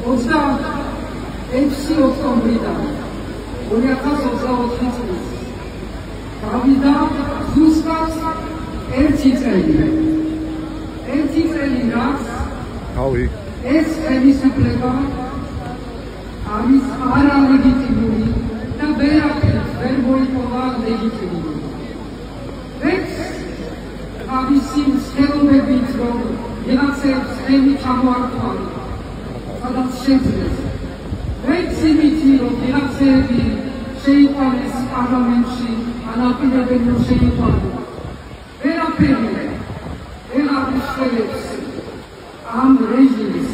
26 ოქტომბრიდან 2024 წლის გავიდა ზუსტად ერთი წელი რაც ეს ხელისუფლება არის არალეგიტიმური და ვერაფერს ვერ მოიპოვა ლეგიტიმური. თავისი მსხელობებით რომ ვიღაცებს ხელი ჩამოართვალა, სადაც შეძლეს. იმითი რომ ვიღაცები შეიყვანეს პარლამენტში, ანაპირებენ რომ შეიყვანოს. ვერაფერი ვეღარ უშველებს ამ რეჟიმს,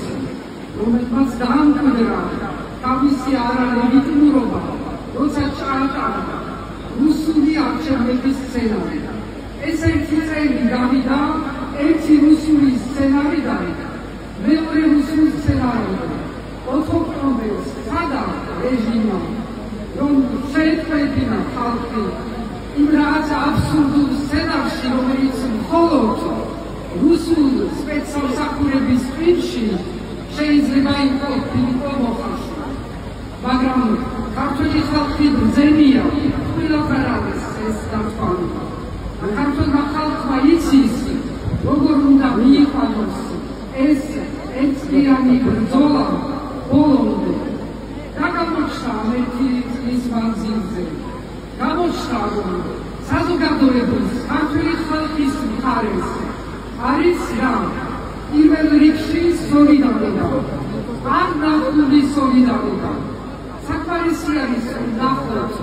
რომელმაც დაამკვიდრა თავისი არალეგიტიმურობა, როცა ჩაატარა რუსული არჩევნების სცენარი. ეს ერთი წელი გავიდა ერთი რუსული სცენარიდან მეორე რუსული სცენარიდან. 4 ოქტომბერს ხადა რეჟიმმა რომ შეეწყვეტინა ხალხი იმ რაღაც აბსურდულ სცენარში, რომელიც მხოლოდ რუსულ სპეცსამსახურების პირში შეიძლება იყო მოხარშვა. მაგრამ ქართული ხალხი ბრძენია ყველაფერ არის ეს დათვალიერება. ქართულმა ხალხმა იცის, როგორ უნდა მიიყვანოს ეს ერთწლიანი ბრძოლა ბოლომდე. და გამოჩნდა ერთი წლის მანძილზე. გამოჩნდა, რომ საზოგადოების ქართული ხალხის მხარეს არის რა? პირველ რიგში სოლიდარობა. არ ნახული სოლიდარობა. საკმარისი არის ნახოთ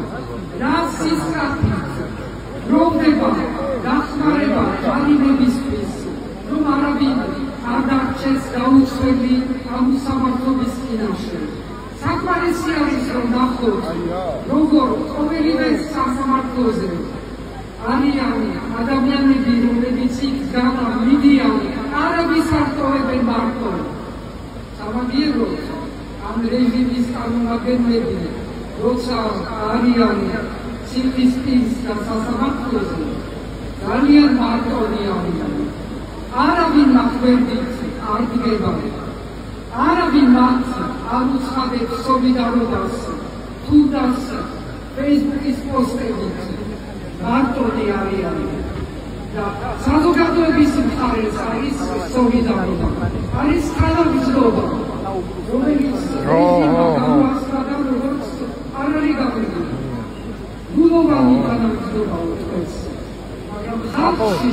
რა სისხლით რომდება დახმარება ძალებისთვის, რომ არავინ არ დარჩეს გაუცვლელი ამ უსამართლობის წინაშე. საკმარისი არის რომ ნახოთ, როგორ ყოველივე სასამართლოზე არიან ადამიანები, რომლებიც იქ გამიდიან, არავის არ ტოვებენ მარტო. სამაგიეროდ ამ რეჟიმის წარმომადგენლები, როცა არიან ციხისპირს და სასამართლოზე, ძალიან მარტონი არიან. არავინ მახვერდით არ დგება. არავინ მათ არ უცხადებს სოლიდარობას, თუნდაც ფეისბუქის პოსტებით. მარტონი არიან. და საზოგადოების მხარეს არის სოლიდარობა. არის თანამგზნობა, რომელიც რეჟიმმა გამოაცხადა და როგორც არ არის გაგვიგვი. გულოვანი თანამგზნობა უწევს. მაგრამ ხალხში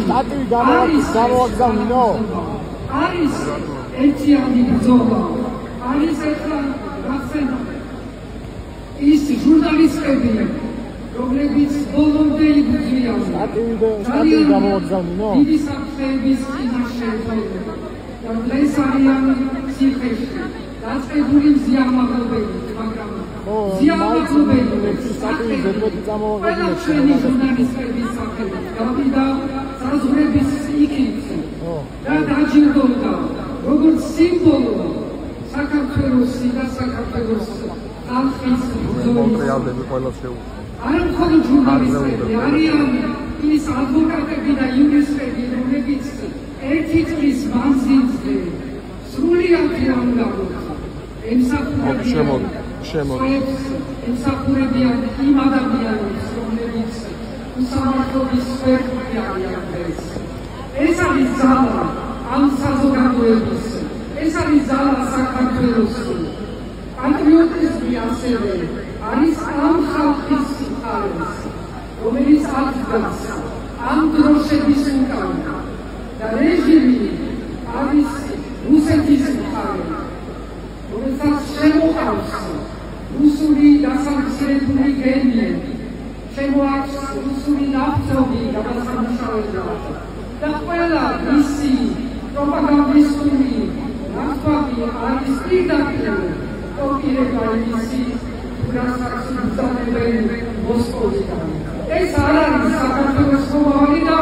არის ერთიანი ბრძოლა. არის ახლა გახსენდა ის ჟურნალისტები, რომლებიც ბოლომდე იბრძვიან დიდი საფრთხეების წინაშე და დღეს არიან ციხეში, დაწყებული მზიამაღლობელი, მაგრამ მზიამაღლობელი ყველა ჩვენი ჟურნალისტების სახელით გავიდა საზღვრების იქით და დაჯილდოვდა როგორც სიმბოლო საქართველოსი და საქართველოს ხალხის ბრძოლის. არ მხოლოდ ჟურნალისტები, არიან ის ადვოკატები და იურისტები, რომლებიც ერთი წლის მანძილზე სრულიად ემსახურებიან იმ ადამიანებს, რომლებიც უსამართლობის სპექტრი არიან დღეს. ეს არის ძალა ამ საზოგადოების, ეს არის ძალა საქართველოს. პატრიოტიზმი ასევე არის ამ ხალხის მხარეს, რომელიც აღდგას ამ დროშების უკან და რეჟიმი არის რუსეთის მხარე, რომელსაც შემოყავს რუსული დასამცირებული გენიები, შემოაქვს რუსული ნავთობი გადასამუშავებლად და ყველა მისი პროპაგანდისტული ნავთობი არის პირდაპირ კოპირება იმისი, რასაც იბრძანებენ მოსკოვიდან. ეს არ არის საქართველოს მომავალი და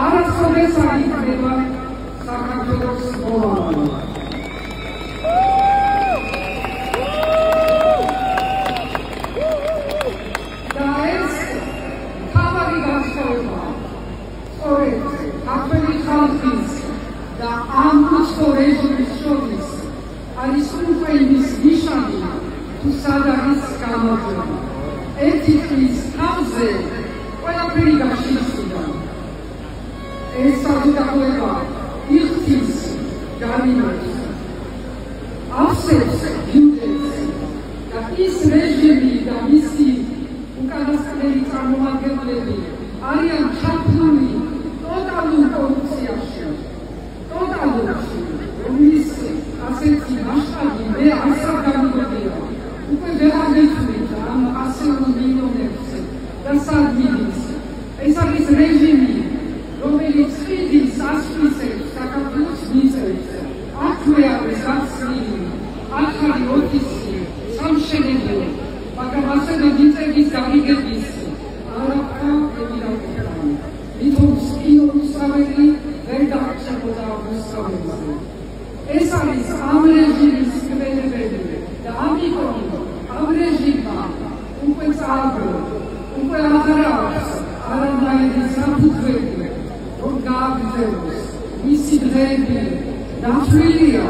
არასოდეს არ იქნება საქართველოს მომავალი. და ეს თავარი განსხვავება სწორედ ქართველი ხალხის და ამ უცხო რეჟიმის შორის არის უკვე იმის თუ სად არის გამარჯვება. ერთი წლის თავზე ყველაფერი გაშიშვლდა. ეს საზოგადოება იხდის ჯარიმებს, ავსებს ბიუჯეტს და ის რეჟიმი და მისი უკანასკნელი წარმომადგენლები არიან ჩაფლული ტოტალურ კორუფციაში, რომლის ასეთი მასშტაბი მე არცად გამიგებია. უკვე ვეღარ ვეცვლით ამ 100 მილიონებს და სად მიდის. ეს არის რეჟიმი, რომელიც ხიდის ასვისებს საქართველოს მიწებს. აქვე არის გაცვლილი ახალი ოფისი, სამშენებლო, მაგრამ ასევე მიწების გამიგების არაფრა ემიგრანტებთან. თვითონ სკინოუსაველი ვერ დარჩებოდა უსწავლელზე. ეს არის ამ რეჟიმის კმენებელი და ამიტომ ამ რეჟიმმა უკვე წააგო, უკვე აღარ აქვს არანაირი საფუძველი, რომ გააგრძელოს მისი დღეები დაცვლილია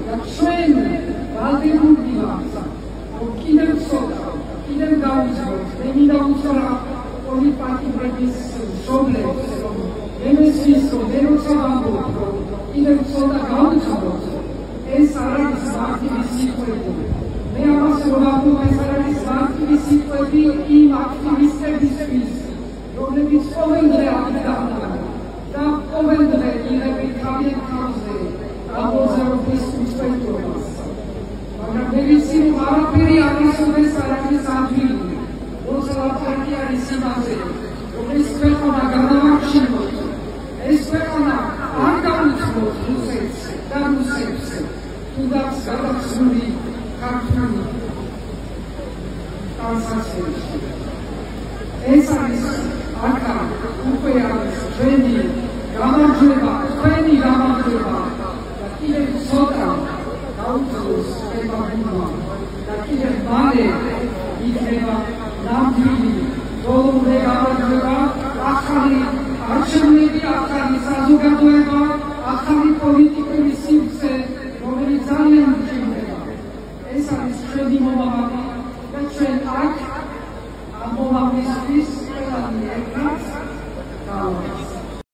და ჩვენ ვალდებულნი ვართ, რომ კიდევ ცოტა, კიდევ გავუძღოთ. მე მინდა უცხრა პოლიტპარტიების მშობლებს, რომ ემესის, რომ მე როცა ვამბობ, რომ კიდევ ცოტა გავუძღოთ, ეს არ არის მარტივი სიტყვები. მე ამას რომ ვამბობ, ეს არ არის მარტივი სიტყვები იმ აქტივისტებისთვის, რომლებიც ყოველდღე აღდგამდა და ყოველდღე იღებენ თავიანთ თავზე ამბოზარობის უწყებობას. მაგრამ მე ვიცი, რომ არაფერი ამისოდეს არ არის ადვილი, როცა ლაპარაკი არის იმაზე, რომ ეს ქვეყანა გადავარჩინოთ, ეს ქვეყანა არ გაუძღოთ რუსეთს და რუსებს, თუნდაც გადახსნილი ქართული ტანსაცმელში. ეს არის აქა უკვე არის ჩვენი გამარჯვება და კიდევ ცოტა გაუძლოს ებაბულა და კიდევ მალე იქნება ნამდვილი ბოლომდე გამარჯვება, ახალი არჩევნები, ახალი საზოგადოება, ახალი პოლიტიკა.